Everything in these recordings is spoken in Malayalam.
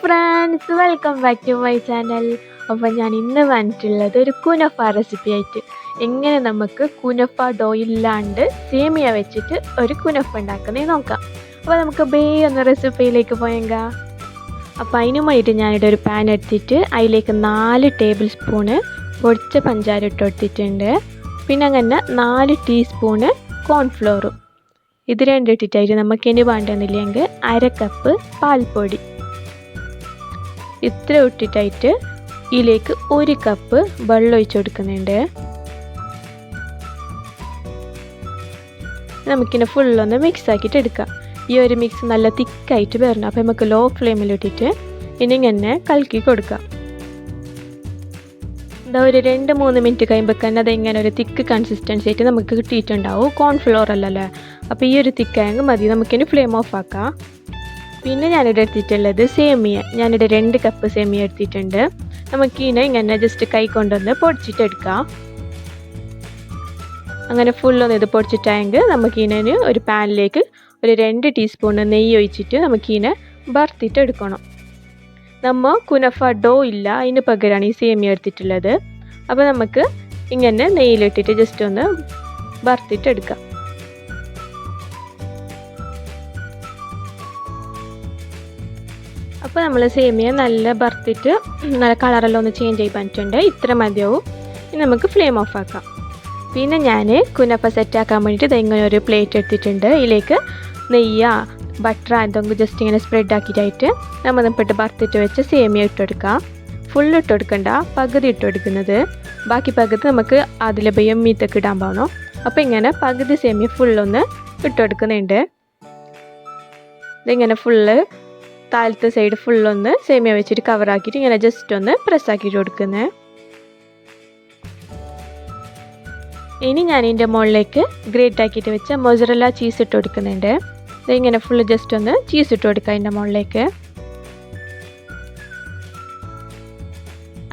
Friends, welcome back to my channel. അപ്പോൾ ഞാൻ ഇന്ന് വന്നിട്ടുള്ളത് ഒരു കുനഫ റെസിപ്പി ആയിട്ട്. എങ്ങനെ നമുക്ക് കുനഫ ഡോ ഇല്ലാണ്ട് സേമിയ വെച്ചിട്ട് ഒരു കുനഫ ഉണ്ടാക്കുന്നത് നോക്കാം. അപ്പോൾ നമുക്ക് ഒന്ന് റെസിപ്പിയിലേക്ക് പോയെങ്ക. അപ്പോൾ അതിനുമായിട്ട് ഞാനിവിടെ ഒരു പാൻ എടുത്തിട്ട് അതിലേക്ക് 4 ടേബിൾ സ്പൂണ് പൊടിച്ച പഞ്ചാര ഇട്ട് കൊടുത്തിട്ടുണ്ട്. പിന്നെ അങ്ങനെ 4 ടീസ്പൂണ് കോൺഫ്ലോറും. ഇത് രണ്ടിട്ടിട്ടായിട്ട് നമുക്ക് ഇനി വേണ്ടെന്നില്ലെങ്കിൽ 1/2 കപ്പ് പാൽപ്പൊടി. ഇത്ര ഇട്ടിട്ടായിട്ട് ഇതിലേക്ക് 1 കപ്പ് വെള്ളം ഒഴിച്ച് കൊടുക്കുന്നുണ്ട്. നമുക്കിനെ ഫുള്ളൊന്ന് മിക്സ് ആക്കിയിട്ട് എടുക്കാം. ഈ ഒരു മിക്സ് നല്ല തിക്കായിട്ട് വരണം. അപ്പോൾ നമുക്ക് ലോ ഫ്ലെയിമിലിട്ടിട്ട് ഇനി ഇങ്ങനെ കലക്കി കൊടുക്കാം. എന്താ ഒരു 2-3 മിനിറ്റ് കഴിയുമ്പോൾ തന്നെ അതിങ്ങനെ ഒരു തിക്ക് കൺസിസ്റ്റൻസി ആയിട്ട് നമുക്ക് കിട്ടിയിട്ടുണ്ടാവും. കോൺഫ്ലോർ അല്ലല്ലേ, അപ്പോൾ ഈ ഒരു തിക്കായെങ്കിൽ മതി. നമുക്കിനി ഫ്ലെയിം ഓഫ് ആക്കാം. പിന്നെ ഞാനിവിടെ എടുത്തിട്ടുള്ളത് സേമിയ. ഞാനിവിടെ 2 കപ്പ് സേമിയ എടുത്തിട്ടുണ്ട്. നമുക്കിതിനെ ഇങ്ങനെ ജസ്റ്റ് കൈ കൊണ്ടൊന്ന് പൊടിച്ചിട്ടെടുക്കാം. അങ്ങനെ ഫുള്ളൊന്ന് ഇത് പൊടിച്ചിട്ടായെങ്കിൽ നമുക്കിതിനെ ഒരു പാനിലേക്ക് ഒരു 2 ടീസ്പൂൺ നെയ്യ് ഒഴിച്ചിട്ട് നമുക്കിതിനെ വറുത്തിട്ടെടുക്കണം. നമ്മൾ കുനഫ ഡോ ഇല്ല, അതിന് പകരമാണ് ഈ സേമിയ എടുത്തിട്ടുള്ളത്. അപ്പോൾ നമുക്ക് ഇങ്ങനെ നെയ്യിലിട്ടിട്ട് ജസ്റ്റ് ഒന്ന് വറുത്തിട്ടെടുക്കാം. അപ്പോൾ നമ്മൾ സേമിയ നല്ല വറുത്തിട്ട് നല്ല കളറെല്ലാം ഒന്ന് ചേഞ്ച് ആയി പറഞ്ഞിട്ടുണ്ട്. ഇത്ര മതിയാവും. ഇനി നമുക്ക് ഫ്ലെയിം ഓഫ് ആക്കാം. പിന്നെ ഞാൻ കുനഫ സെറ്റാക്കാൻ വേണ്ടിയിട്ട് ഇങ്ങനെ ഒരു പ്ലേറ്റ് എടുത്തിട്ടുണ്ട്. ഇതിലേക്ക് നെയ്യ ബട്ടർ എന്തെങ്കിലും ജസ്റ്റ് ഇങ്ങനെ സ്പ്രെഡ് ആക്കിയിട്ടായിട്ട് നമ്മൾ ഇപ്പോട്ട് വറുത്തിട്ട് വെച്ച് സേമിയ ഇട്ടെടുക്കാം. ഫുള്ള് ഇട്ട് കൊടുക്കണ്ട, പകുതി ഇട്ട് കൊടുക്കുന്നത്. ബാക്കി പകുതി നമുക്ക് അതിൽ മീത്തൊക്കെ ഇടാൻ പോകണം. അപ്പോൾ ഇങ്ങനെ പകുതി സേമിയ ഫുള്ളൊന്ന് ഇട്ട് കൊടുക്കുന്നുണ്ട്. ഇതിങ്ങനെ ഫുള്ള് താഴത്തെ സൈഡ് ഫുള്ളൊന്ന് സേമിയ വെച്ചിട്ട് കവറാക്കിയിട്ട് ഇങ്ങനെ ജസ്റ്റ് ഒന്ന് പ്രസ് ആക്കിയിട്ട് കൊടുക്കുന്നത്. ഇനി ഞാൻ ഇതിൻ്റെ മുകളിലേക്ക് ഗ്രേറ്റ് ആക്കിയിട്ട് വെച്ച മൊസറല്ല ചീസ് ഇട്ട് കൊടുക്കുന്നുണ്ട്. ഇതിങ്ങനെ ഫുള്ള് ജസ്റ്റ് ഒന്ന് ചീസ് ഇട്ട് കൊടുക്കുക അതിൻ്റെ മുകളിലേക്ക്.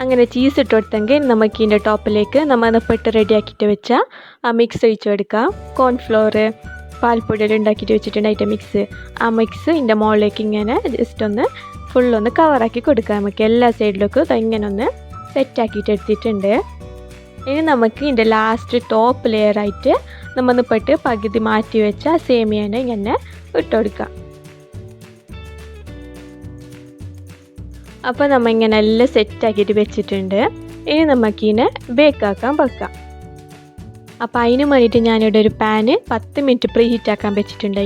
അങ്ങനെ ചീസ് ഇട്ട് കൊടുത്തെങ്കിൽ നമുക്ക് ഇതിൻ്റെ ടോപ്പിലേക്ക് നമ്മൾ പെട്ട് റെഡി ആക്കിയിട്ട് വെച്ച ആ മിക്സ് ഒഴിച്ച് കൊടുക്കാം. കോൺഫ്ലോർ പാൽപ്പൊടിയെല്ലാം ഉണ്ടാക്കിയിട്ട് വെച്ചിട്ടുണ്ടായിട്ട് മിക്സ്, ആ മിക്സ് ഇതിൻ്റെ മുകളിലേക്ക് ഇങ്ങനെ ജസ്റ്റ് ഒന്ന് ഫുള്ളൊന്ന് കവറാക്കി കൊടുക്കാം. നമുക്ക് എല്ലാ സൈഡിലേക്കും ഇങ്ങനെ ഒന്ന് സെറ്റാക്കിയിട്ട് എടുത്തിട്ടുണ്ട്. ഇനി നമുക്ക് ഇതിൻ്റെ ലാസ്റ്റ് ടോപ്പ് ലെയറായിട്ട് നമ്മൾ പെട്ട് പകുതി മാറ്റി വെച്ച സേമിയനെ ഇങ്ങനെ ഇട്ട് കൊടുക്കാം. അപ്പോൾ നമ്മൾ ഇങ്ങനെ എല്ലാം സെറ്റാക്കിയിട്ട് വെച്ചിട്ടുണ്ട്. ഇനി നമുക്കിതിനെ ബേക്കാക്കാൻ വെക്കാം. അപ്പോൾ അതിന് വേണ്ടിയിട്ട് ഞാനിവിടെ ഒരു പാന് 10 മിനിറ്റ് പ്രീ ഹീറ്റാക്കാൻ വെച്ചിട്ടുണ്ട്.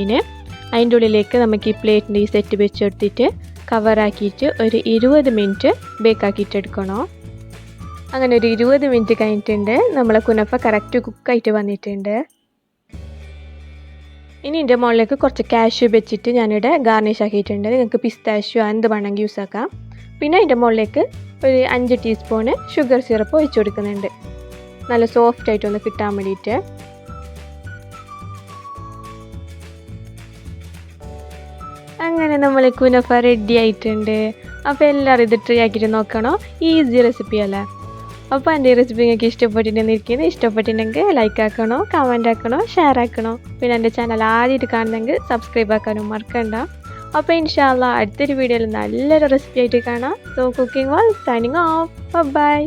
അതിൻ്റെ ഉള്ളിലേക്ക് നമുക്ക് ഈ പ്ലേറ്റിൻ്റെ ഈ സെറ്റ് വെച്ച് കൊടുത്തിട്ട് കവറാക്കിയിട്ട് ഒരു 20 മിനിറ്റ് ബേക്കാക്കിയിട്ട് എടുക്കണം. അങ്ങനെ ഒരു 20 മിനിറ്റ് കഴിഞ്ഞിട്ടുണ്ട്. നമ്മളെ കുനഫ കറക്റ്റ് കുക്കായിട്ട് വന്നിട്ടുണ്ട്. ഇനി ഇതിൻ്റെ മുകളിലേക്ക് കുറച്ച് കാഷ്യൂ വെച്ചിട്ട് ഞാനിവിടെ ഗാർണിഷ് ആക്കിയിട്ടുണ്ട്. നിങ്ങൾക്ക് പിസ്താഷ്യൂ എന്ത് വേണമെങ്കിൽ യൂസ് ആക്കാം. പിന്നെ അതിൻ്റെ മുകളിലേക്ക് ഒരു 5 ടീസ്പൂണ് ഷുഗർ സിറപ്പ് ഒഴിച്ച് കൊടുക്കുന്നുണ്ട്, നല്ല സോഫ്റ്റ് ആയിട്ടൊന്ന് കിട്ടാൻ വേണ്ടിയിട്ട്. അങ്ങനെ നമ്മൾ കുനഫ റെഡി ആയിട്ടുണ്ട്. അപ്പോൾ എല്ലാവരും ഇത് ട്രൈ ആക്കിയിട്ട് നോക്കണം. ഈസി റെസിപ്പി അല്ലേ. അപ്പോൾ എൻ്റെ ഈ റെസിപ്പി നിങ്ങൾക്ക് ഇഷ്ടപ്പെട്ടിട്ടുണ്ടെങ്കിൽ ലൈക്ക് ആക്കണോ, കമൻറ്റ് ആക്കണോ, ഷെയർ ആക്കണോ. പിന്നെ എൻ്റെ ചാനൽ ആദ്യമായിട്ട് കാണുന്നെങ്കിൽ സബ്സ്ക്രൈബ് ആക്കാനും മറക്കണ്ട. അപ്പോൾ ഇൻഷാ അല്ലാഹ് അടുത്തൊരു വീഡിയോയിൽ നല്ലൊരു റെസിപ്പി ആയിട്ട് കാണാം. So cooking wall signing off. By.